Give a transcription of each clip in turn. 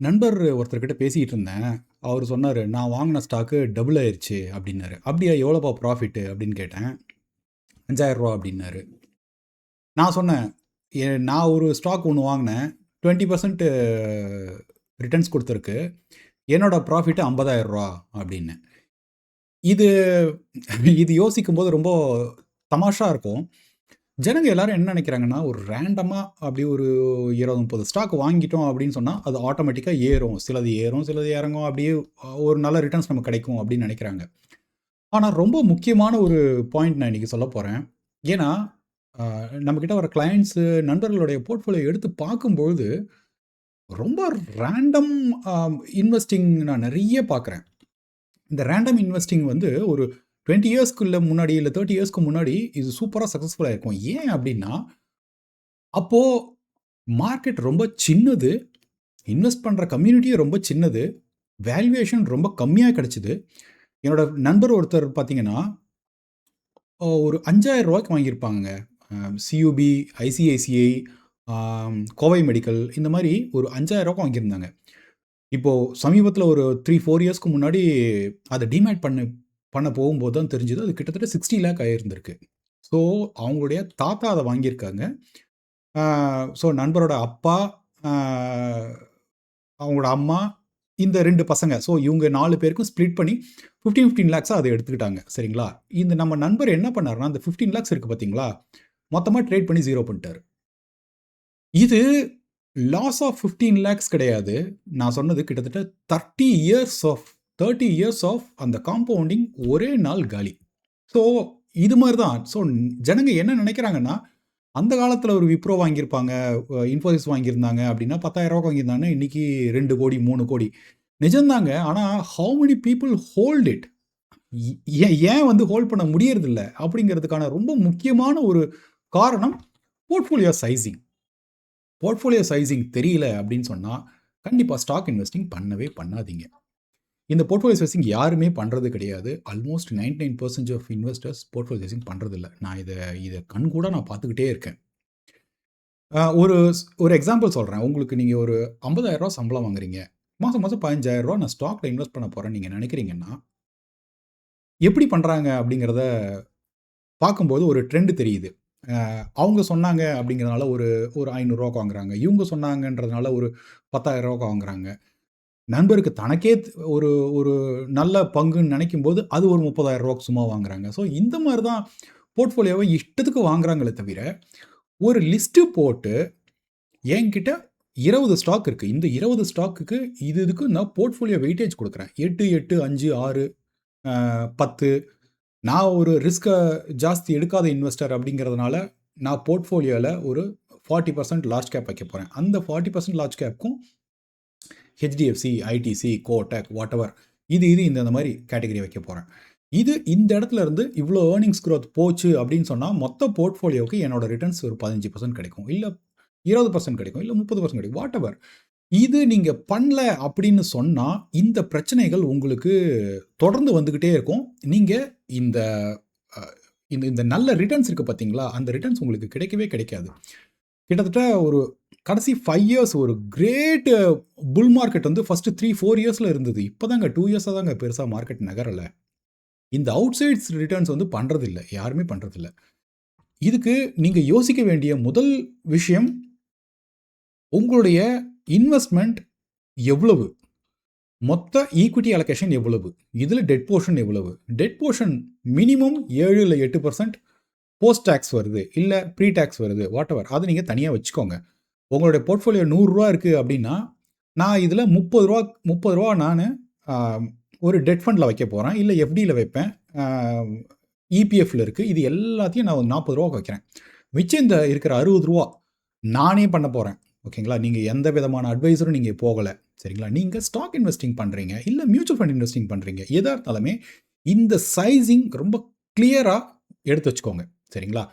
நண்பர் ஒருத்தர்கிட்ட பேசிக்கிட்டு இருந்தேன். அவரு சொன்னாரு, "நான் வாங்குன ஸ்டாக்கு டபுள் ஆயிருச்சு" அப்டின்னாரு. "அப்படியா எவ்வளோப்பா ப்ராஃபிட்டு?" அப்படின்னு கேட்டேன். "ரூ. 5000 அப்படின்னாரு. நான் சொன்னேன், நான் ஒரு ஸ்டாக் ஒண்ணு வாங்குனேன். 20% ரிட்டர்ன்ஸ் குடுத்திருக்கு. என்னோட ப்ராஃபிட் ரூ. 50,000 அப்டின்னேன். இது இது யோசிக்கும்போது ரொம்ப தமாஷா இருக்கும். ஜனங்க எல்லாரும் என்ன நெனைக்கிறாங்கன்னா, ஒரு ரேண்டமா அப்படி ஒரு 20, 30 ஸ்டாக் வாங்கிட்டோம் அப்படின்னு சொன்னா, அது ஆட்டோமேட்டிக்கா ஏறும். சிலது ஏறும், சிலது இறங்கும். அப்படியே ஒரு நல்ல ரிட்டர்ன்ஸ் நமக்கு கிடைக்கும் அப்படின்னு நெனைக்கிறாங்க. ஆனா ரொம்ப முக்கியமான ஒரு பாயிண்ட் நான் இன்னைக்கு சொல்லப் போறேன். ஏன்னா, அ நம்மகிட்ட வர கிளையண்ட்ஸு, நண்பர்களுடைய போர்ட்ஃபோலியோ எடுத்து பார்க்கும்பொழுது, ரொம்ப ரேண்டம் அ இன்வெஸ்டிங் நான் நெறைய பார்க்குறேன். இந்த ரேண்டம் இன்வெஸ்டிங் வந்து ஒரு 20 இயர்ஸ்க்குள்ள முன்னாடி, இல்ல 30 இயர்ஸ்க்கு முன்னாடி இது சூப்பரா சக்சஸ்ஃபுல்லா இருக்கும். ஏன் அப்படின்னா, அப்போ மார்க்கெட் ரொம்ப சின்னது. இன்வெஸ்ட் பண்ற கம்யூனிட்டியே ரொம்ப சின்னது. வேல்யூவேஷன் ரொம்ப கம்மியா கிடைச்சது. என்னோட நண்பர் ஒருத்தர் பார்த்தீங்கன்னா, ஒரு ரூ. 5,000க்கு வாங்கியிருப்பாங்கங்க. சியூபி, ஐசிஐசிஐ, கோவை மெடிக்கல் இந்த மாரி ஒரு ரூ. 5,000க்கு வாங்கியிருந்தாங்க. இப்போ சமீபத்தில ஒரு 3, 4 இயர்ஸ்க்கு முன்னாடி அத டிமேட் பண்ண போகும்போது தான் தெரிஞ்சது. அது கிட்டத்தட்ட 60,00,000 ஆயிருந்திருக்கு. ஸோ அவங்களுடைய தாத்தா அத வாங்கியிருக்காங்க. ஆ ஸோ நண்பரோட அப்பா, ஆ அவங்களோட அம்மா, இந்த 2 பசங்க. ஸோ இவங்க 4 பேருக்கும் ஸ்ப்ளிட் பண்ணி 15 லேக்ஸா அத எடுத்துக்கிட்டாங்க. சரிங்களா? இந்த நம்ம நண்பர் என்ன பண்ணாருன்னா, அந்த 15 லேக்ஸ் இருக்கு பார்த்தீங்களா? மொத்தமா ட்ரேட் பண்ணி 0 பண்ணிட்டாரு. இது லாஸ் ஆஃப் 15 லேக்ஸ் கிடையாது. நான் சொன்னது கிட்டத்தட்ட 30 இயர்ஸ் ஆஃப் அந்த காம்பவுண்டிங் ஒரே நாள் காலி. ஸோ இது மாரி தான். ஸோ ஜனங்க என்ன நெனைக்கிறாங்கன்னா, அந்த காலத்துல ஒரு விப்ரோ வாங்கியிருப்பாங்க, இன்ஃபோசிஸ் வாங்கியிருந்தாங்க அப்படின்னா, ரூ. 10,000 வாங்கியிருந்தாங்கன்னா, இன்னைக்கு 2,00,00,000, 3,00,00,000. நிஜம்தாங்க. ஆனா, how many people hold it? இ ஏன் ஏன் வந்து ஹோல்ட் பண்ண முடியறதில்ல? அப்படிங்கிறதுக்கான ரொம்ப முக்கியமான ஒரு காரணம் போர்ட்ஃபோலியோ சைசிங். போர்ட்ஃபோலியோ சைசிங் தெரியல அப்படின்னு சொன்னா, கண்டிப்பா ஸ்டாக் இன்வெஸ்டிங் பண்ணவே பண்ணாதீங்க. இந்த போர்ட்ஃபோலியோ சைசிங் யாருமே பண்றது கிடையாது. Almost 99% of investors portfolio sizing பண்றதில்ல. நான் இத கண்கூடா நான் பார்த்துக்கிட்டே இருக்கேன். ஒரு எக்ஸாம்பிள் சொல்றேன். உங்களுக்கு நீங்க ஒரு ரூ. 50,000 சம்பளம் வாங்குறீங்க. மாசம் மாசம் ரூ. 15,000 நான் ஸ்டாக்ல இன்வெஸ்ட் பண்ண போறேன்னு நீங்க நினைக்கிறீங்கன்னா, எப்படி பண்றாங்க அப்படிங்கிறத பார்க்கும்போது ஒரு ட்ரெண்ட் தெரியுது. அவங்க சொன்னாங்க அப்படிங்கிறதுனால ஒரு ஒரு ரூ. 500 வாங்குறாங்க. இவங்க சொன்னாங்கன்றதுனால ஒரு ரூ. 10,000 வாங்குறாங்க. நண்பருக்கு தனக்கே ஒரு ஒரு நல்ல பங்குன்னு நினைக்கும்போது, அது ஒரு ரூ. 30,000 சும்மா வாங்குறாங்க. ஸோ இந்த மாரி தான் போர்ட்ஃபோலியோவ இஷ்டத்துக்கு வாங்குறாங்களே தவிர, ஒரு லிஸ்ட் போட்டு என்கிட்ட 20 ஸ்டாக் இருக்கு. இந்த 20 ஸ்டாக்குக்கு இதுக்கு நான் போர்ட்ஃபோலியோ வெயிட்டேஜ் குடுக்குறேன். 8, 8, 5, 6, 10. நான் ஒரு ரிஸ்க்க ஜாஸ்தி எடுக்காத இன்வெஸ்டர் அப்படிங்கிறதுனால, நான் போர்ட்ஃபோலியோல ஒரு 40% லார்ஜ் கேப் வைக்க போறேன். அந்த 40% லார்ஜ் கேப்க்கும் HDFC, ஐடிசி, கோடக், வாட்டெவர் இது இந்த மாரி கேட்டகரி வைக்க போறேன். இந்த இடத்துல இருந்து இவ்ளோ ஏர்னிங்ஸ் குரோத் போச்சு அப்படின்னு சொன்னா, மொத்த போர்ட்ஃபோலியோவுக்கு என்னோட ரிட்டர்ன்ஸ் ஒரு 15% கிடைக்கும். இல்ல 20% கிடைக்கும். இல்ல 30% கிடைக்கும். வாட்டெவர். இது நீங்க பண்ணல அப்படின்னு சொன்னா, இந்த பிரச்சனைகள் உங்களுக்கு தொடர்ந்து வந்துகிட்டே இருக்கும். நீங்க இந்த அ இந்த இந்த நல்ல ரிட்டர்ன்ஸ் இருக்கு பார்த்தீங்களா? அந்த ரிட்டர்ன்ஸ் உங்களுக்கு கிடைக்கவே கிடைக்காது. கிட்டத்தட்ட ஒரு கடைசி 5 இயர்ஸ் ஒரு கிரேட் புல் மார்க்கெட் வந்து ஃபர்ஸ்ட் 3, 4 இயர்ஸ்ல இருந்தது. இப்பதாங்க 2 இயர்ஸா தாங்க பெருசா மார்க்கெட் நகரல. இந்த அவுட் சைட்ஸ் ரிட்டர்ன்ஸ் வந்து பண்றதில்ல. யாருமே பண்றதில்ல. இதுக்கு நீங்க யோசிக்க வேண்டிய முதல் விஷயம், உங்களுடைய இன்வெஸ்ட்மென்ட் எவ்வளவு? மொத்த ஈக்விட்டி அலோகேஷன் எவ்வளவு? இதுல டெட் போர்ஷன் எவ்வளவு? டெட் போர்ஷன் மினிமம் 7 இல்ல 8% போஸ்ட் டாக்ஸ் வருது. இல்ல ப்ரீ டாக்ஸ் வருது. வாட்டெவர். அத நீங்க தனியா வச்சுக்கோங்க. உங்களுடைய போர்ட்ஃபோலியோ ரூ. 100 இருக்கு அப்டின்னா, நான் இதுல ரூ. 30 நானு அ ஒரு டெட் ஃபண்ட்ல வைக்க போறேன். இல்ல எஃப்டில வைப்பேன். அ இபிஎஃப்ல இருக்கு. இது எல்லாத்தையும் நான் ஒரு ரூ. 40 வைக்கிறேன். மிச்சம் இந்த இருக்கிற ரூ. 60 நானே பண்ண போறேன். ஓகேங்களா? நீங்க எந்த விதமான அட்வைசரும் நீங்க போகல. சரிங்களா? நீங்க ஸ்டாக் இன்வெஸ்டிங் பண்றீங்க. இல்ல மியூச்சுவல் ஃபண்ட் இன்வெஸ்டிங் பண்றீங்க. எதா இருந்தாலுமே இந்த சைசிங் ரொம்ப கிளியரா எடுத்து வச்சுக்கோங்க. சரிங்களா?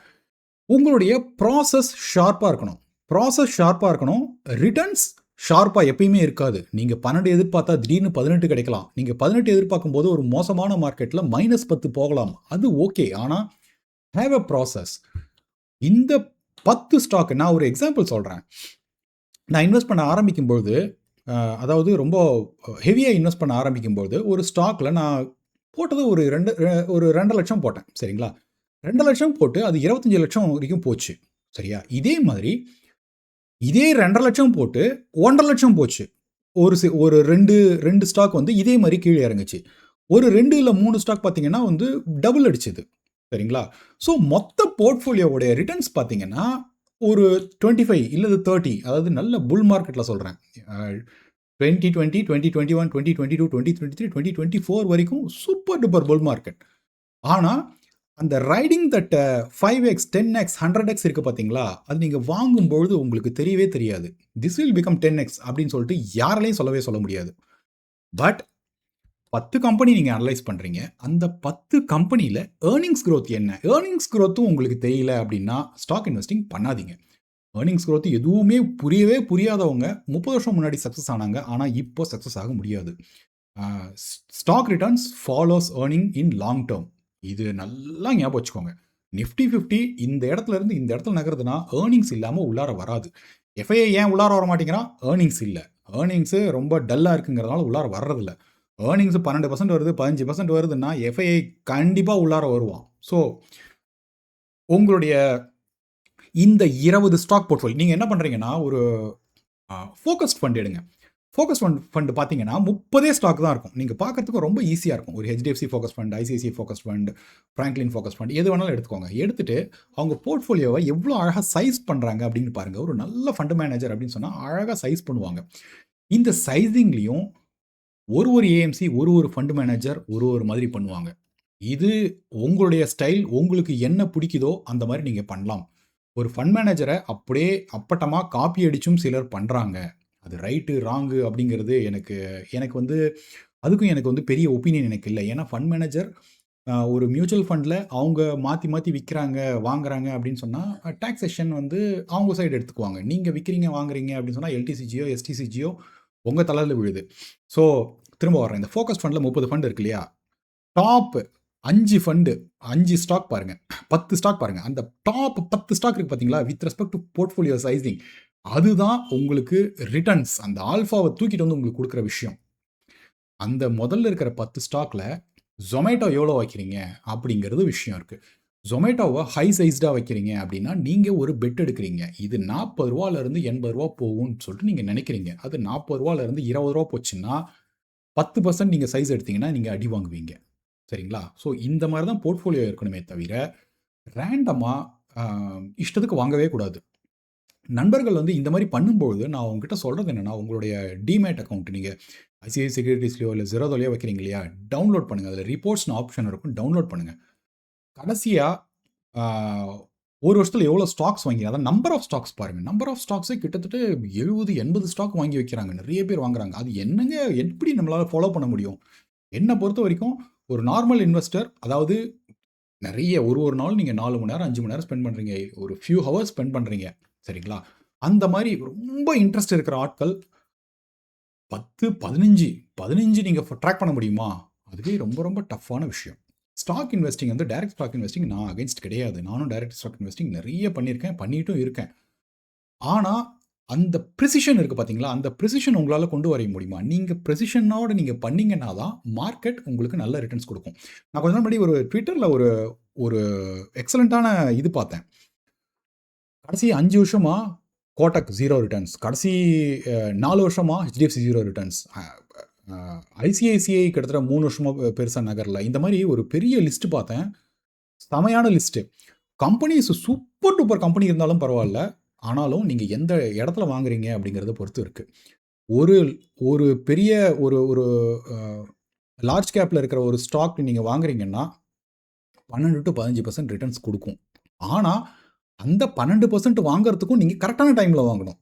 உங்களுடைய ப்ராசஸ் ஷார்ப்பா இருக்கணும். ப்ராசஸ் ஷார்ப்பா இருக்கணும். ரிட்டர்ன்ஸ் ஷார்ப்பா எப்பயுமே இருக்காது. நீங்க 12 எதிர்பார்த்தா திடீர்னு 18 கிடைக்கலாம். நீங்க 18 எதிர்பார்க்கும்போது ஒரு மோசமான மார்க்கெட்ல -10 போகலாம். அது ஓகே. ஆனா ஹேவ் எ ப்ராசஸ். இந்த 10 ஸ்டாக் நான் ஒரு எக்ஸாம்பிள் சொல்றேன். நான் இன்வெஸ்ட் பண்ண ஆரம்பிக்கும்பொழுது, அதாவது ரொம்ப ஹெவியா இன்வெஸ்ட் பண்ண ஆரம்பிக்கும்போது, ஒரு ஸ்டாக்ல நான் போட்டது ஒரு 2 லட்சம் போட்டேன். சரிங்களா? 2,00,000 போட்டு அது 25,00,000 வரைக்கும் போச்சு. சரியா? இதே 2,50,000 போட்டு 1,50,000 போச்சு. ஒரு 2 ஸ்டாக் வந்து இதே மாரி கீழ இறங்குச்சு. ஒரு 2 இல்ல 3 ஸ்டாக் பார்த்தீங்கன்னா வந்து டபுள் அடிச்சது. சரிங்களா? ஸோ மொத்த போர்ட்ஃபோலியோவுடைய ரிட்டர்ன்ஸ் பார்த்தீங்கன்னா, ஒரு 25 இல்லது 30 அதாவது நல்ல புல் மார்க்கெட்ல சொல்றேன். அ 2020, 2021, 2022, 2023, 2024 வரைக்கும் சூப்பர் டூப்பர் புல் மார்க்கெட். ஆனா, அந்த riding that 5x, 10x, 100x இருக்கு பார்த்தீங்களா? அது நீங்க வாங்கும்பொழுது உங்களுக்கு தெரியவே தெரியாது. திஸ் வில் பிகம் 10x அப்படின்னு சொல்லிட்டு யாராலயும் சொல்லவே சொல்ல முடியாது. பட் 10 கம்பெனி நீங்க அனலைஸ் பண்றீங்க. அந்த 10 கம்பெனில ஏர்னிங்ஸ் குரோத் என்ன? ஏர்னிங்ஸ் குரோத்தும் உங்களுக்கு தெரியல அப்படின்னா, ஸ்டாக் இன்வெஸ்டிங் பண்ணாதீங்க. ஏர்னிங்ஸ் குரோத் எதுவுமே புரியவே புரியாதவங்க 30 வருஷம் முன்னாடி சக்சஸ் ஆனாங்க. ஆனா, இப்போ சக்சஸ் ஆக முடியாது. Stock returns follows earning in long term. இது நல்லா ஞாபகம் வச்சுக்கோங்க. நிஃப்டி 50 இந்த இடத்துல இருந்து இந்த இடத்துல நகருதுன்னா, ஏர்னிங்ஸ் இல்லாம உள்ளார வராது. எஃப்ஐஐ ஏன் உள்ளார வர மாட்டேங்கிறான்? ஏர்னிங்ஸ் இல்ல. ஏர்னிங்ஸ் ரொம்ப டல்லா இருக்குங்கிறதுனால உள்ளார வர்றதில்ல. ஏர்னிங்ஸ் 12% வருது, 15% வருதுன்னா, எஃப்ஐஐ கண்டிப்பா உள்ளார வருவான். ஸோ, உங்களுடைய இந்த 20 ஸ்டாக் போர்ட்ஃபோலியோ நீங்க என்ன பண்றீங்கன்னா, ஒரு ஃபோக்கஸ்ட் ஃபண்ட் எடுங்க. ஃபோக்கஸ் ஃபண்ட் பார்த்தீங்கன்னா 30 ஸ்டாக் தான் இருக்கும். நீங்க பார்க்கறதுக்கு ரொம்ப ஈஸியா இருக்கும். ஒரு HDFC focus fund, ICICI focus fund, Franklin focus fund எது வேணாலும் எடுத்துக்கோங்க. எடுத்துட்டு அவங்க போர்ட்ஃபோலியோவை எவ்வளோ அழகா சைஸ் பண்றாங்க அப்படின்னு பாருங்க. ஒரு நல்ல ஃபண்ட் மேனேஜர் அப்படின்னு சொன்னா அழகா சைஸ் பண்ணுவாங்க. இந்த சைசிங்லயும் ஒரு ஏஎம்சி, ஒரு ஃபண்ட் மேனேஜர் ஒரு மாதிரி பண்ணுவாங்க. இது உங்களுடைய ஸ்டைல். உங்களுக்கு என்ன பிடிக்குதோ அந்த மாரி நீங்க பண்ணலாம். ஒரு ஃபண்ட் மேனேஜர அப்படியே அப்பட்டமா காப்பி அடிச்சும் சிலர் பண்றாங்க. அது ரைட்டு, ராங்கு அப்படிங்கிறது எனக்கு எனக்கு வந்து அதுக்கும் எனக்கு வந்து பெரிய ஒப்பீனியன் எனக்கு இல்ல. ஏன்னா ஃபண்ட் மேனேஜர் ஒரு மியூச்சுவல் ஃபண்ட்ல அவங்க மாத்தி மாத்தி விக்கிறாங்க, வாங்குறாங்க அப்படின்னு சொன்னா, டாக்ஸேஷன் வந்து அவங்க சைடு எடுத்துக்குவாங்க. நீங்க விக்கிறீங்க, வாங்குறீங்க அப்படின்னு சொன்னா எல்டிசிஜியோ, எஸ்டிசிஜியோ உங்க தலையில விழுது. ஸோ திரும்ப வர்றேன். இந்த ஃபோக்கஸ் ஃபண்ட்ல 30 ஃபண்ட் இருக்கு இல்லையா? டாப் 5 ஃபண்டு 5 ஸ்டாக் பாருங்க. 10 ஸ்டாக் பாருங்க. அந்த டாப் 10 ஸ்டாக் இருக்கு பார்த்தீங்களா? With respect to portfolio sizing. அதுதான் உங்களுக்கு ரிட்டர்ன்ஸ். அந்த ஆல்ஃபாவ தூக்கிட்டு வந்து உங்களுக்கு குடுக்குற விஷயம். அந்த முதல்ல இருக்கிற 10 ஸ்டாக்ல Zomato எவ்வளோ வைக்கிறீங்க? அப்படிங்கிறது விஷயம் இருக்கு. Zomatoவ ஹை சைஸ்டா வைக்கிறீங்க அப்படின்னா, நீங்க ஒரு பெட் எடுக்கிறீங்க. இது ரூ. 40லேருந்து ரூ. 80 போகும்னு சொல்லிட்டு நீங்க நினைக்கிறீங்க. அது ரூ. 40லேருந்து ரூ. 20 போச்சுன்னா, 10% நீங்க சைஸ் எடுத்தீங்கன்னா, நீங்க அடி வாங்குவீங்க. சரிங்களா? ஸோ இந்த மாரி தான் போர்ட்ஃபோலியோ இருக்கணுமே தவிர, ரேண்டமா அ இஷ்டத்துக்கு வாங்கவே கூடாது. நண்பர்கள் வந்து இந்த மாரி பண்ணும்பொழுது, நான் உங்ககிட்ட சொல்றது என்னன்னா, உங்களுடைய டிமேட் அக்கவுண்ட் நீங்க ஐசிஐசிஐ செக்யூரிட்டீஸ்லயோ இல்ல Zerodhaலயோ வைக்கிறீங்க இல்லையா? டவுன்லோட் பண்ணுங்க. அதில ரிப்போர்ட்ஸ்ன்னு ஆப்ஷன் இருக்கும். டவுன்லோட் பண்ணுங்க. கடைசியா ஆ 1 வருஷத்துல எவ்வளோ ஸ்டாக்ஸ் வாங்கி அதான் நம்பர் ஆஃப் ஸ்டாக்ஸ் பாருங்க. நம்பர் ஆஃப் ஸ்டாக்ஸே கிட்டத்தட்ட 70, 80 ஸ்டாக் வாங்கி வைக்கிறாங்க. நெறைய பேர் வாங்குறாங்க. அது என்னங்க எப்படி நம்மளால ஃபாலோ பண்ண முடியும்? என்ன பொறுத்தவரைக்கும் ஒரு நார்மல் இன்வெஸ்டர் அதாவது நெறைய ஒரு நாள் நீங்க 4 மணி நேரம், 5 மணி நேரம் ஸ்பெண்ட் பண்றீங்க. ஒரு ஃபியூ ஹவர்ஸ் ஸ்பெண்ட் பண்றீங்க. சரிங்களா? அந்த மாரி ரொம்ப இன்ட்ரெஸ்ட் இருக்கிற ஆட்கள் 10, 15 நீங்க ட்ராக் பண்ண முடியுமா? அதுவே ரொம்ப ரொம்ப டஃப்பான விஷயம். ஸ்டாக் இன்வெஸ்டிங் வந்து டைரக்ட் ஸ்டாக் இன்வெஸ்டிங் நான் அகைன்ஸ்ட் கிடையாது. நானும் டைரக்ட் ஸ்டாக் இன்வெஸ்டிங் நெறைய பண்ணியிருக்கேன். பண்ணிட்டும் இருக்கேன். ஆனா, அந்த பிரிசிஷன் இருக்கு பார்த்தீங்களா? அந்த பிரிசிஷன் உங்களால கொண்டு வர முடியுமா? நீங்க பிரிசிஷனோட நீங்க பண்ணீங்கன்னா தான், மார்க்கெட் உங்களுக்கு நல்ல ரிட்டர்ன்ஸ் குடுக்கும். நான் கொஞ்ச நாள் முன்னாடி ஒரு ட்விட்டர்ல ஒரு ஒரு எக்ஸலன்ட்டான இது பார்த்தேன். கடைசி 5 வருஷமா கோட்டக் 0 ரிட்டர்ன்ஸ். கடைசி 4 வருஷமா HDFC 0 ரிட்டர்ன்ஸ். ஐசிஐசிஐ கிட்டத்தட்ட 3 வருஷமா பெருசா நகரல. இந்த மாரி ஒரு பெரிய லிஸ்ட் பார்த்தேன். செமையான list. Companies super duper company இருந்தாலும் பரவால்ல. ஆனாலும் நீங்க எந்த இடத்துல வாங்குறீங்க அப்படிங்கிறத பொறுத்து இருக்கு. ஒரு ஒரு பெரிய ஒரு ஒரு அ லார்ஜ் கேப்ல இருக்கிற ஒரு ஸ்டாக் நீங்க வாங்குறீங்கன்னா, 12 டூ 15% ரிட்டர்ன்ஸ் குடுக்கும். ஆனா, அந்த 12% வாங்குறதுக்கும் நீங்க கரெக்ட்டான டைம்ல வாங்கணும்.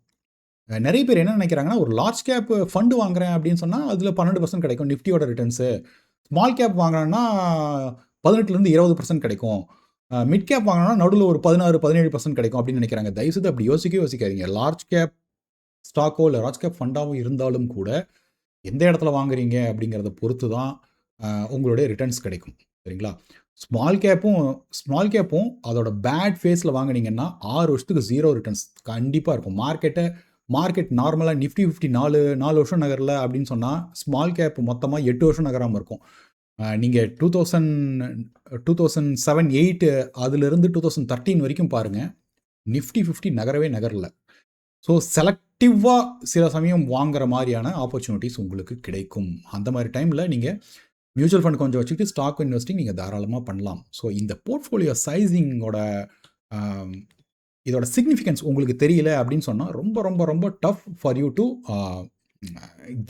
நெறைய பேர் என்ன நெனைக்கிறாங்கன்னா, ஒரு லார்ஜ் கேப் ஃபண்ட் வாங்குறேன் அப்படின்னு சொன்னா, அதுல 12% கிடைக்கும். நிஃப்டியோட ரிட்டர்ன்ஸு. ஸ்மால் கேப் வாங்குனேன்னா 18லருந்து 20% கிடைக்கும். மிட் கேப் வாங்குனோம்னா நடுவுல ஒரு 16, 17% கிடைக்கும் அப்படின்னு நெனைக்கிறாங்க. தயவுசெய்து அப்படி யோசிக்கவே யோசிக்காதீங்க. லார்ஜ் கேப் ஸ்டாக்கோ இல்ல லார்ஜ் கேப் ஃபண்டாவோ இருந்தாலும் கூட, எந்த இடத்துல வாங்குறீங்க அப்படிங்கிறத பொறுத்து தான் உங்களுடைய ரிட்டர்ன்ஸ் கிடைக்கும். சரிங்களா? ஸ்மால் கேப்பும் ஸ்மால் கேப்பும் அதோட பேட் ஃபேஸ்ல வாங்குனீங்கன்னா, 6 வருஷத்துக்கு 0 ரிட்டர்ன்ஸ் கண்டிப்பா இருக்கும். மார்க்கெட்ட மார்க்கெட் நார்மலா நிஃப்டி 50 4 வருஷம் நகரல அப்படின்னு சொன்னா, ஸ்மால் கேப் மொத்தமா 8 வருஷம் நகராம இருக்கும். நீங்க 2007, 8 அதிலிருந்து 2013 வரைக்கும் பாருங்க. நிஃப்டி 50 நகரவே நகரல. ஸோ செலக்டிவா சில சமயம் வாங்குற மாரியான ஆப்பர்ச்சுனிட்டீஸ் உங்களுக்கு கிடைக்கும். அந்த மாரி டைம்ல நீங்க மியூச்சுவல் ஃபண்ட் கொஞ்சம் வச்சுக்கிட்டு ஸ்டாக் இன்வெஸ்டிங் நீங்க தாராளமா பண்ணலாம். ஸோ இந்த போர்ட்ஃபோலியோ சைசிங்கோட இதோட சிக்னிஃபிகன்ஸ் உங்களுக்கு தெரியல அப்படின்னு சொன்னா, ரொம்ப ரொம்ப ரொம்ப tough for you to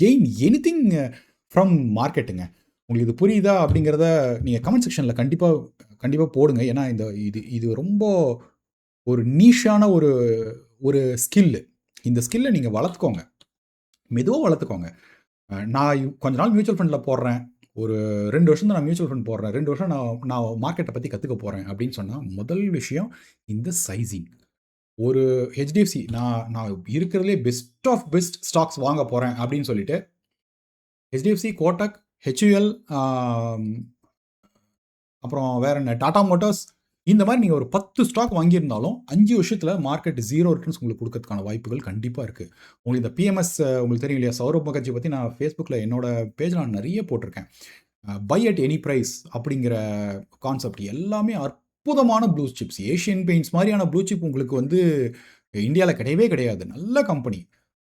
gain anything from மார்க்கெட்டுங்க. உங்களுக்கு இது புரியுதா அப்படிங்கிறத நீங்க கமெண்ட் செக்ஷன்ல கண்டிப்பா போடுங்க. ஏன்னா இது ரொம்ப ஒரு நீஷான ஒரு ஸ்கில். இந்த ஸ்கில்லை நீங்க வளர்த்துக்கோங்க, மெதுவாக வளர்த்துக்கோங்க. நான் கொஞ்ச நாள் மியூச்சுவல் ஃபண்டில் போடுறேன், ஒரு 2 வருஷம் தான் நான் மியூச்சுவல் ஃபண்ட் போடுறேன், 2 வருஷம் நான் மார்க்கெட்டை பற்றி கற்றுக்க போகிறேன் அப்படின்னு சொன்னால், முதல் விஷயம் இந்த சைசிங். ஒரு ஹெச்டிஎஃப்சி நான் இருக்கிறதுலே பெஸ்ட் ஆஃப் பெஸ்ட் ஸ்டாக்ஸ் வாங்க போகிறேன் அப்படின்னு சொல்லிட்டு ஹெச்டிஎஃப்சி, கோட்டக், ஹெச்யூஎல், அப்புறம் வேற என்ன, டாடா மோட்டார்ஸ், இந்த மாதிரி நீங்கள் ஒரு 10 ஸ்டாக் வாங்கியிருந்தாலும் 5 வருஷத்தில் மார்க்கெட் 0 ரிட்டர்ன்ஸ் உங்களுக்கு கொடுக்கறதுக்கான வாய்ப்புகள் கண்டிப்பாக இருக்குது. உங்களுக்கு இந்த பிஎம்எஸ் உங்களுக்கு தெரியும் இல்லையா, சௌரவ் முகர்ஜி பற்றி நான் ஃபேஸ்புக்கில் என்னோட பேஜில் நான் நிறைய போட்டிருக்கேன். பை அட் எனி ப்ரைஸ் அப்படிங்கிற கான்செப்ட் எல்லாமே அற்புதமான ப்ளூ சிப்ஸ். ஏஷியன் பெயிண்ட்ஸ் மாதிரியான ப்ளூ சிப் உங்களுக்கு வந்து இந்தியாவில் கிடையவே கிடையாது. நல்ல கம்பெனி.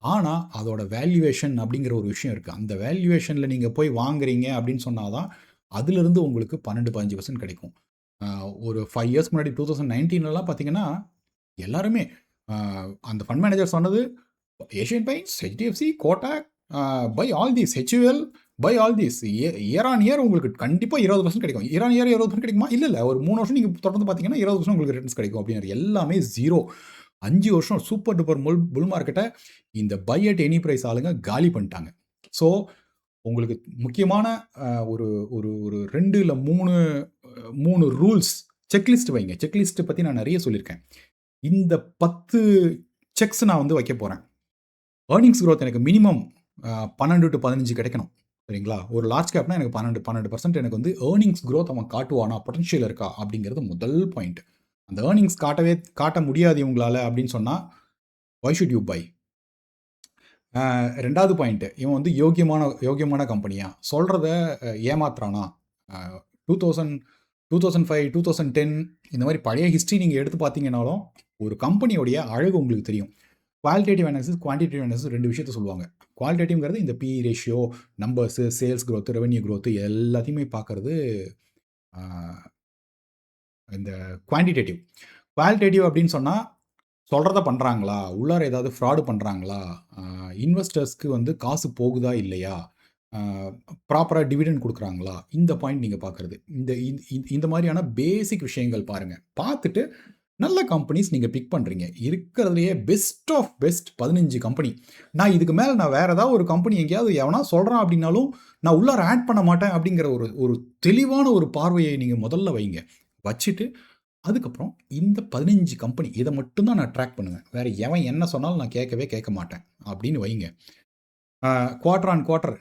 ஆனால் அதோட வேல்யூவேஷன் அப்படிங்கிற ஒரு விஷயம் இருக்குது. அந்த வேல்யூவேஷனில் நீங்கள் போய் வாங்குறீங்க அப்படின்னு சொன்னால் தான் அதுலேருந்து உங்களுக்கு 12-15% கிடைக்கும். ஒரு 5 இயர்ஸ் முன்னாடி 2019 பார்த்தீங்கன்னா எல்லாருமே அந்த ஃபண்ட் மேனேஜர் சொன்னது, Asian Paints, HDFC, Kotak, by all these, HUL, by all these, year on year உங்களுக்கு கண்டிப்பாக 20% கிடைக்கும். இயர் ஆன் இயர் 20% கிடைக்குமா? இல்லை, ஒரு 3 வருஷம் நீங்கள் தொடர்ந்து பார்த்தீங்கன்னா 20% உங்களுக்கு ரிட்டர்ன்ஸ் கிடைக்கும் அப்படிங்கிற எல்லாமே 0. 5 வருஷம் சூப்பர் டூப்பர் புல் மார்க்கெட்டை இந்த பை அட் எனி ப்ரைஸ் ஆளுங்க காலி பண்ணிட்டாங்க. ஸோ உங்களுக்கு முக்கியமான ஒரு ஒரு ஒரு 2 இல்லை 3 ரூல்ஸ், செக்லிஸ்ட் வைங்க. செக்லிஸ்ட்டை பற்றி நான் நிறைய சொல்லியிருக்கேன். இந்த 10 செக்ஸ் நான் வந்து வைக்க போகிறேன். ஏர்னிங்ஸ் க்ரோத் எனக்கு மினிமம் 12 to 15 கிடைக்கணும், சரிங்களா? ஒரு லார்ஜ் கேப்னா எனக்கு 12% எனக்கு வந்து ஏர்னிங்ஸ் க்ரோத் அவன் காட்டுவானா, பொட்டன்ஷியல் இருக்கா அப்படிங்கிறது முதல் பாயிண்ட். அந்த ஏர்னிங்ஸ் காட்ட முடியாது இவங்களால அப்படின்னு சொன்னால், வை ஷுட் யூ பை? 2வது பாயிண்ட், இவன் வந்து யோக்கியமான கம்பெனியா, சொல்கிறத ஏமாத்துறானா? 2005, 2010 இந்த மாதிரி பழைய ஹிஸ்ட்ரி நீங்கள் எடுத்து பார்த்தீங்கன்னாலும் ஒரு கம்பெனியோடைய அழகு உங்களுக்கு தெரியும். குவாலிட்டேட்டிவ் அனாலிசிஸ், குவான்டிடேட்டிவ் அனாலிசிஸ் 2 விஷயத்த சொல்லுவாங்க. குவாலிட்டேட்டிவ்ங்கிறது இந்த B ratio, numbers, sales growth, revenue growth எல்லாத்தையுமே பார்க்குறது இந்த குவான்டிடேட்டிவ். குவாலிட்டேட்டிவ் அப்படின்னு சொன்னால், சொல்கிறத பண்ணுறாங்களா, உள்ளார ஏதாவது ஃப்ராடு பண்ணுறாங்களா, இன்வெஸ்டர்ஸ்க்கு வந்து காசு போகுதா இல்லையா, ப்ராப்பராக டிவிடெண்ட் கொடுக்குறாங்களா, இந்த பாயிண்ட் நீங்கள் பார்க்குறது. இந்த மாதிரியான பேசிக் விஷயங்கள் பாருங்கள். பார்த்துட்டு நல்ல கம்பெனிஸ் நீங்கள் பிக் பண்ணுறீங்க. இருக்கிறதுலையே பெஸ்ட் ஆஃப் பெஸ்ட் 15 கம்பெனி. நான் இதுக்கு மேலே நான் வேறு ஏதாவது ஒரு கம்பெனி எங்கேயாவது எவனா சொல்கிறான் அப்படின்னாலும் நான் உள்ளார ஆட் பண்ண மாட்டேன் அப்படிங்கிற ஒரு தெளிவான ஒரு பார்வையை நீங்கள் முதல்ல வைங்க. வச்சுட்டு அதுக்கப்புறம் இந்த 15 கம்பெனி இதை மட்டும்தான் நான் ட்ராக் பண்ணுவேன். வேறு எவன் என்ன சொன்னாலும் நான் கேட்க மாட்டேன் அப்படின்னு வைங்க. குவார்டர் ஆன் குவார்டர்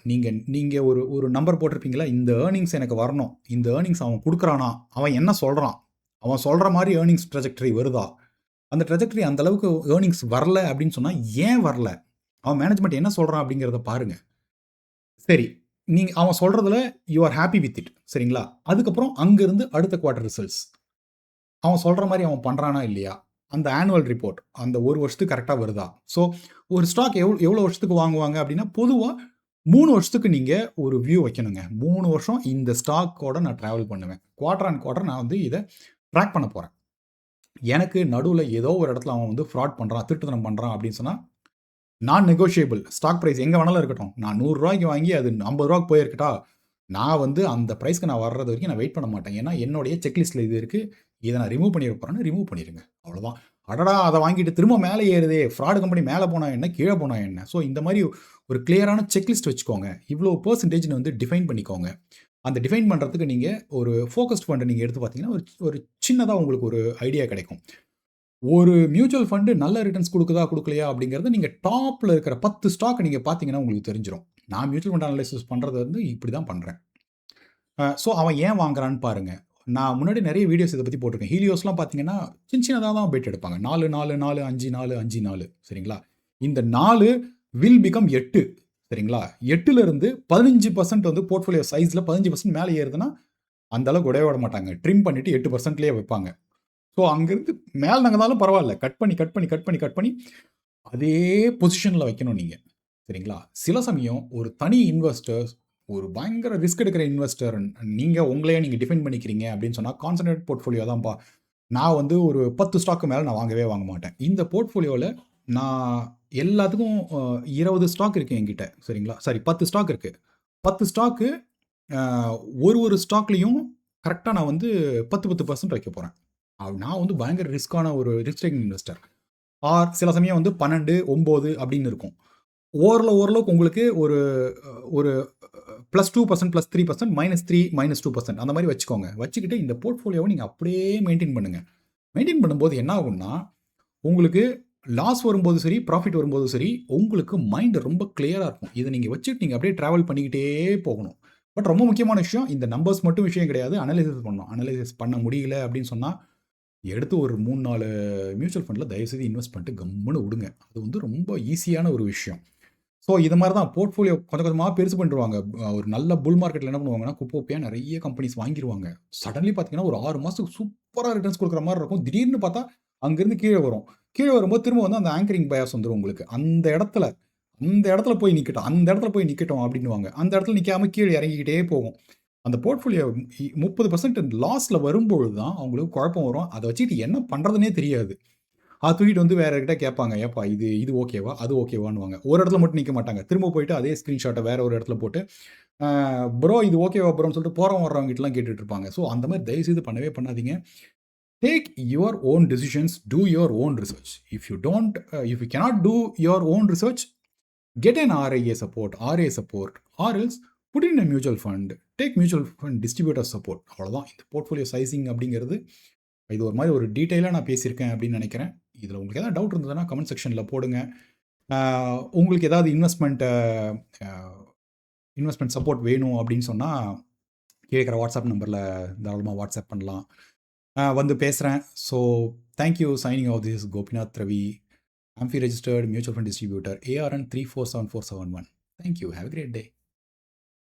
நீங்கள் ஒரு நம்பர் போட்டிருப்பீங்களா, இந்த ஏர்னிங்ஸ் எனக்கு வரணும், இந்த ஏர்னிங்ஸ் அவன் கொடுக்குறானா, அவன் என்ன சொல்கிறான், அவன் சொல்கிற மாதிரி ஏர்னிங்ஸ் ட்ரெஜெக்டரி வருதா, அந்த ட்ரெஜெக்டரி அந்த அளவுக்கு ஏர்னிங்ஸ் வரல அப்படின்னு சொன்னால் ஏன் வரல, அவன் மேனேஜ்மெண்ட் என்ன சொல்கிறான் அப்படிங்கிறத பாருங்கள். சரி, நீங்கள் அவன் சொல்கிறதுல you are happy with it, சரிங்களா? அதுக்கப்புறம் அங்கேருந்து அடுத்த குவார்டர் ரிசல்ட்ஸ் அவன் சொல்கிற மாதிரி அவன் பண்ணுறானா இல்லையா, அந்த ஆனுவல் ரிப்போர்ட் அந்த ஒரு வருஷத்துக்கு கரெக்டாக வருதா. ஸோ ஒரு ஸ்டாக் எவ்வளோ வருஷத்துக்கு வாங்குவாங்க அப்படின்னா, பொதுவாக 3 வருஷத்துக்கு நீங்கள் ஒரு வியூ வைக்கணுங்க. 3 வருஷம் இந்த ஸ்டாக்கோட நான் ட்ராவல் பண்ணுவேன். குவார்டர் ஆன் குவார்டர் நான் வந்து இதை ட்ராக் பண்ண போகிறேன். எனக்கு நடுவில் ஏதோ ஒரு இடத்துல அவன் வந்து ஃப்ராட் பண்ணுறான், திருட்டுத்தனம் பண்ணுறான் அப்படின்னு சொன்னால், நான் நெகோஷியபிள் ஸ்டாக் ப்ரைஸ் எங்கே வேணாலும் இருக்கட்டும், நான் 100 ரூபாய்க்கு வாங்கி அது 50 ரூபாய்க்கு போயிருக்கட்டா, நான் வந்து அந்த ப்ரைஸ்க்கு நான் வர்றது வரைக்கும் நான் வெயிட் பண்ண மாட்டேன். ஏன்னா என்னுடைய செக்லிஸ்ட்டில் இது இருக்குது, இதை நான் ரிமூவ் பண்ணிட போகிறேன்னு ரிமூவ் பண்ணிடுங்க, அவ்வளோதான். அடடா அதை வாங்கிட்டு திரும்ப மேலே ஏறுதே, ஃப்ராடு கம்பெனி மேலே போனால் என்ன, கீழே போனால் என்ன. ஸோ இந்த மாதிரி ஒரு கிளியரான செக்லிஸ்ட் வச்சுக்கோங்க. இவ்வளோ பெர்சன்டேஜ்னு வந்து டிஃபைன் பண்ணிக்கோங்க. அந்த டிஃபைன் பண்ணுறதுக்கு நீங்கள் ஒரு ஃபோக்கஸ்ட் ஃபண்டை நீங்கள் எடுத்து பார்த்தீங்கன்னா ஒரு சின்னதாக உங்களுக்கு ஒரு ஐடியா கிடைக்கும். ஒரு மியூச்சுவல் ஃபண்டு நல்ல ரிட்டர்ன்ஸ் கொடுக்குதா கொடுக்கலையா அப்படிங்கிறத நீங்கள் டாப்பில் இருக்கிற 10 ஸ்டாக் நீங்கள் பார்த்தீங்கன்னா உங்களுக்கு தெரிஞ்சிடும். நான் மியூச்சுவல் ஃபண்ட் அனலைசிஸ் பண்ணுறது வந்து இப்படி தான் பண்ணுறேன். ஸோ அவன் ஏன் வாங்குறான்னு பாருங்கள். நான் முன்னாடி நிறைய வீடியோஸ் இதை பற்றி போட்டிருக்கேன். ஹீலியோஸ்லாம் பார்த்தீங்கன்னா சின்னதாக தான் பெட் எடுப்பாங்க. 4, 4, 4, 5, 4, 5, 4, சரிங்களா? இந்த 4 வில் பிகம் 8. சரிங்களா? 8லிருந்து 15% வந்து போர்ட்ஃபோலியோ சைஸ்ல 15% மேல ஏறுதுன்னா, அந்த அளவுக்கு விடவே விட மாட்டாங்க. ட்ரிம் பண்ணிட்டு 8%லயே வைப்பாங்க. ஸோ அங்கிருந்து மேல நகர்ந்தாலும் பரவால்ல. கட் பண்ணி, கட் பண்ணி, கட் பண்ணி, கட் பண்ணி அதே பொசிஷன்ல வைக்கணும் நீங்க. சரிங்களா? சில சமயம் ஒரு தனி இன்வெஸ்டர்ஸ், ஒரு பயங்கர ரிஸ்க் எடுக்கிற இன்வெஸ்டர், நீங்க உங்களையே நீங்க டிஃபைன் பண்ணிக்கிறீங்க அப்படின்னு சொன்னா, கான்சன்ட்ரேட் போர்ட்ஃபோலியோ தான்ப்பா. நான் வந்து ஒரு 10 ஸ்டாக்கு மேல நான் வாங்கவே வாங்க மாட்டேன். இந்த போர்ட்ஃபோலியோல நான் எல்லாத்துக்கும் 20 ஸ்டாக் இருக்கு என்கிட்ட. சரிங்களா? சாரி 10 ஸ்டாக் இருக்கு. 10 ஸ்டாக்கு அ ஒரு ஸ்டாக்லயும் கரெக்ட்டா நான் வந்து 10% வைக்க போறேன். நான் வந்து பயங்கர ரிஸ்க்கான ஒரு ரிஸ்க் டேக்கிங் இன்வெஸ்டர். ஆர் சில சமயம் வந்து 12, 9 அப்படின்னு இருக்கும். ஓரளவுக்கு உங்களுக்கு ஒரு ஒரு +2%, +3%, -3, -2% அந்த மாரி வச்சுக்கோங்க. வச்சுக்கிட்டு இந்த போர்ட்ஃபோலியோவ நீங்க அப்படியே மெயின்டெயின் பண்ணுங்க. மெயின்டெயின் பண்ணும்போது என்ன ஆகும்னா, உங்களுக்கு லாஸ் வரும்போதும் சரி, ப்ராஃபிட் வரும்போதும் சரி, உங்களுக்கு மைண்ட் ரொம்ப கிளியரா இருக்கும். இத நீங்க வச்சுட்டு நீங்க அப்படியே டிராவல் பண்ணிக்கிட்டே போகணும். பட் ரொம்ப முக்கியமான விஷயம், இந்த நம்பர்ஸ் மட்டும் விஷயம் கிடையாது. அனலைசிஸ் பண்ணணும். அனலைசிஸ் பண்ண முடியல அப்படின்னு சொன்னா, எடுத்து ஒரு 3, 4 மியூச்சுவல் ஃபண்ட்ல தயவுசெய்து இன்வெஸ்ட் பண்ணிட்டு கம்முனு விடுங்க. அது வந்து ரொம்ப ஈஸியான ஒரு விஷயம். ஸோ இது மாரி தான் போர்ட்ஃபோலியோ கொஞ்சம் கொஞ்சமா பெருசு பண்ணிருவாங்க. ஒரு நல்ல புல் மார்க்கெட்ல என்ன பண்ணுவாங்கன்னா, குப்பையா நெறைய கம்பெனிஸ் வாங்கிருவாங்க. சடன்லி பார்த்தீங்கன்னா, ஒரு 6 மாசத்துக்கு சூப்பரா ரிட்டர்ன்ஸ் குடுக்குற மாரி இருக்கும். திடீர்னு பார்த்தா, அங்கருந்து கீழ வரும். கீழ வரும்போது திரும்ப வந்து அந்த ஆங்கரிங் பயாஸ் வந்துரும் உங்களுக்கு. அந்த இடத்துல போய் நிக்கட்டும். அந்த இடத்துல போய் நிக்கட்டும் அப்டின்னுவாங்க. அந்த இடத்துல நிக்காம கீழ இறங்கிக்கிட்டே போகும். அந்த போர்ட்ஃபோலியோ 30% லாஸ்ல வரும்பொழுது தான் அவங்களுக்கு குழப்பம் வரும். அத வச்சுட்டு என்ன பண்றதுன்னே தெரியாது. அத தூக்கிட்டு வந்து வேற கிட்ட கேட்பாங்க. ஏப்பா இது ஓகேவா? அது ஓகேவான்னுவாங்க. ஒரு இடத்துல மட்டும் நிக்க மாட்டாங்க. திரும்ப போயிட்டு அதே ஸ்கிரீன்ஷாட்ட வேற ஒரு இடத்துல போட்டு, ப்ரோ இது ஓகேவா ப்ரோன்னு சொல்லிட்டு போறவங்க வர்றவங்ககிட்டலாம் கேட்டுட்டு இருப்பாங்க. ஸோ அந்த மாரி தயவுசெய்து பண்ணவே பண்ணாதீங்க. Take your own decisions. Two your own research. If you cannot do your own research, get an RA support or else put in a mutual fund. Take mutual fund distributor support. அவ்வளோதான். இந்த portfolio sizing அப்படிங்கிறது இது ஒரு மாதிரி ஒரு டீட்டெயிலாக நான் பேசியிருக்கேன் அப்படின்னு நினைக்கிறேன். இதில் உங்களுக்கு ஏதாவது டவுட் இருந்ததுன்னா கமெண்ட் செக்ஷனில் போடுங்க. உங்களுக்கு ஏதாவது இன்வெஸ்ட்மெண்ட் சப்போர்ட் வேணும் அப்படின்னு சொன்னால் கேட்குற வாட்ஸ்அப் நம்பரில் தாராளமாக வாட்ஸ்அப் பண்ணலாம். வந்து பேசுகிறேன். So thank you. Signing off this Gopinath Ravi, AMFI registered mutual fund distributor, ARN 347471. Thank you. Have a great day.